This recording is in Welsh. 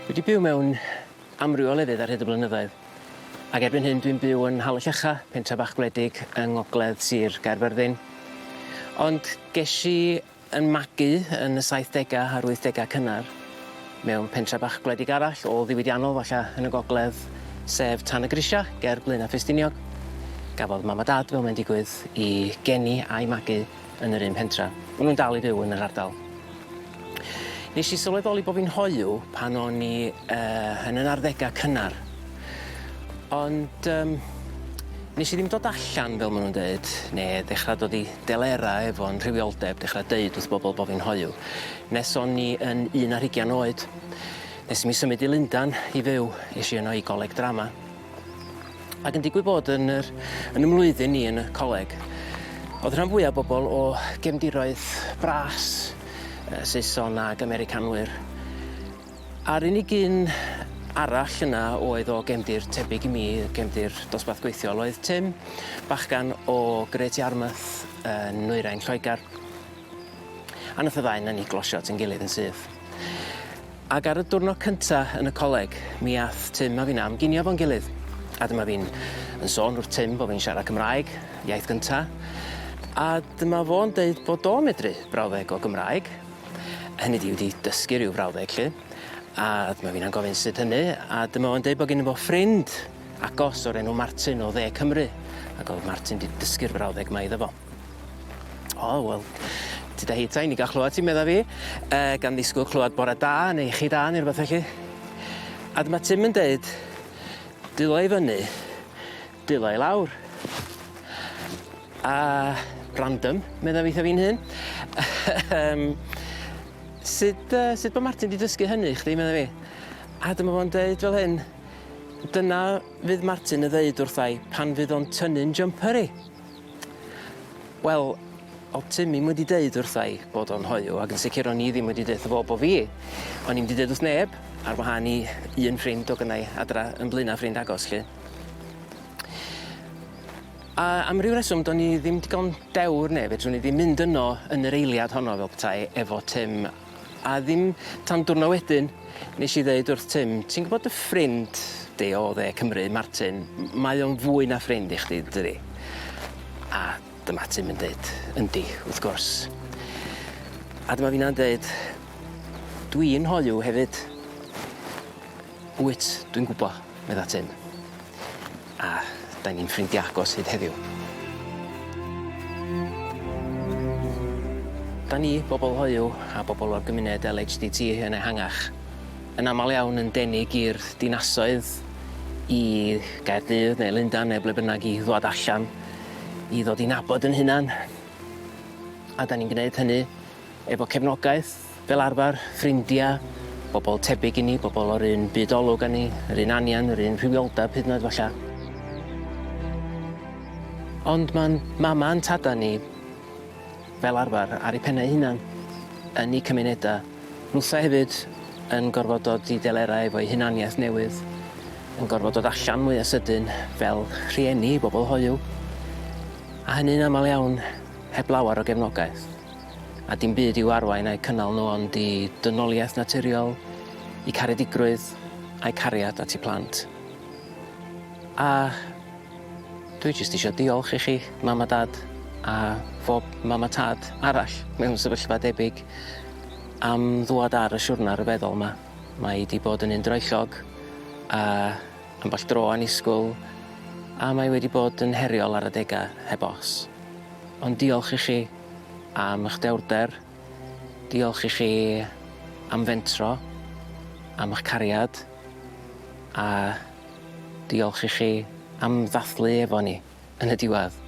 Dwi wedi byw mewn amryw o lefydd ar hyd y blynyddoedd. Ac erbyn hyn dwi'n byw yn Halwyllycha, pentra bach gwledig yng ngogledd Sir Gaerfyrddin. Ond ges i yn magu yn y 70au a'r 80au cynnar mewn pentra bach gwledig arall o ddiwydiannol falla yn y gogledd, sef Tan y Grisia, ger Blaena Ffestiniog. Gafodd mam a dad fel mae'n digwydd i geni a'i magu yn yr un pentra. Maen nhw'n dal i fyw yn yr ardal. Nes i sylweddoli bod fi'n hoyw pan o'n i yn yn arddegau cynnar. Ond nes i ddim dod allan fel maen nhw'n dweud, neu dechrau dod i delera efo'n rhywioldeb, dechrau deud wrth bobl bod fi'n hoyw. Nes o'n i yn 11 oed. Nes i mi symud i Lundan i fyw, es i yno i goleg drama. Ac yn digwydd bod yn y mlwyddyn ni yn y coleg, oedd rhan fwyaf bobl o gefndiroedd bras, Saeson ac Americanwyr. A'r unig un arall yna oedd o gefndir tebyg i mi, gefndir dosbarth gweithiol, oedd Tim, bachgan o Great Yarmouth yn Nwyrain, Lloegr. A nath y ddau na ni glosio at ein gilydd yn syth. Ac ar y diwrnod cynta yn y coleg, mi ath Tim a fi'n am ginio fo'n gilydd. A dyma fi'n sôn wrth Tim bod fi'n siarad Cymraeg, iaith gynta. A dyma fo'n deud bod o'n medru brawddeg o Gymraeg. Hynny di wedi dysgu rhyw frawddeg lle. A dyma fi'n gofyn sut hynny. A dyma fo'n deud bod gen i fo ffrind agos o'r enw Martin o dde Cymru. Ac oedd Martin wedi dysgu'r frawddeg ma iddo fo. O, wel, ti da hita i ni gael clywed ti'n medda fi. Gan ddisgwyl clywed bore da neu chi da neu rhywbeth felly. A dyma Tim yn deud, dilo i fyny, dilo i lawr. A random, medda fi fi'n hyn. Sut bod Martin wedi dysgu hynny chdi, medda fi? A dyma fo'n deud fel hyn, dyna fydd Martin y ddeud wrthai pan fydd o'n tynnu'n jumper i. Wel, o Tim i'm wedi deud wrthai bod o'n hoyw, ac yn sicr o'n i ddim wedi deud o bo fi. O'n i'm wedi deud wrth neb, ar wahân i un ffrind o gynnau adra yn Blaena ffrind agos, lle. A am ryw reswm, do'n i ddim digon dewr neb, fedrwn ni ddim mynd yno yn yr eiliad honno fel petai efo Tim. A ddim tan diwrnod wedyn, nes i ddeud wrth Tim, ti'n gwybod y ffrind di o dde Cymru, Martin, mae o'n fwy na ffrind i chdi, dydi? A dyma Tim yn deud, yndi, wrth gwrs. A dyma fi'n deud, dwi'n hoyw hefyd. Wyt, dwi'n gwybod, medda Tim. A da ni'n ffrindiau agos hyd heddiw. Da ni, bobl hoyw a bobl o'r gymuned LHDTC yn ehangach, yn aml iawn yn denig i'r dinasoedd i Gaerdydd neu Lundan neu ble bynnag i ddod allan, i ddod i nabod yn hunan. A da ni'n gwneud hynny efo cefnogaeth, fel arfer, ffrindiau, bobl tebyg i ni, bobl o'r un byd olwg â ni, yr un anian, yr un rhywioldeb hyd yn oed falla. Ond mae'n mama yn tada ni, fel arfer, ar eu pennau hunan, yn eu cymunedau. Nhwtha hefyd yn gorfod dod i delera efo'u hunaniaeth newydd, yn gorfod dod allan mwy a sydyn fel rhieni, bobl hoyw. A hynny'n aml iawn heb lawer o gefnogaeth. A dim byd i'w arwain a'u cynnal nhw ond i dynoliaeth naturiol, i caredigrwydd a'i cariad at eu plant. A dwi jyst eisiau diolch i chi, mam a dad, a phob mam a tad arall mewn sefyllfa debyg am ddwad ar y siwrna ryfeddol yma. Mae wedi bod yn un droellog a amball dro annisgwl, a mae wedi bod yn heriol ar adegau heb os. Ond diolch i chi am eich dewrder, diolch i chi am fentro, am eich cariad, a diolch i chi am ddathlu efo ni yn y diwedd.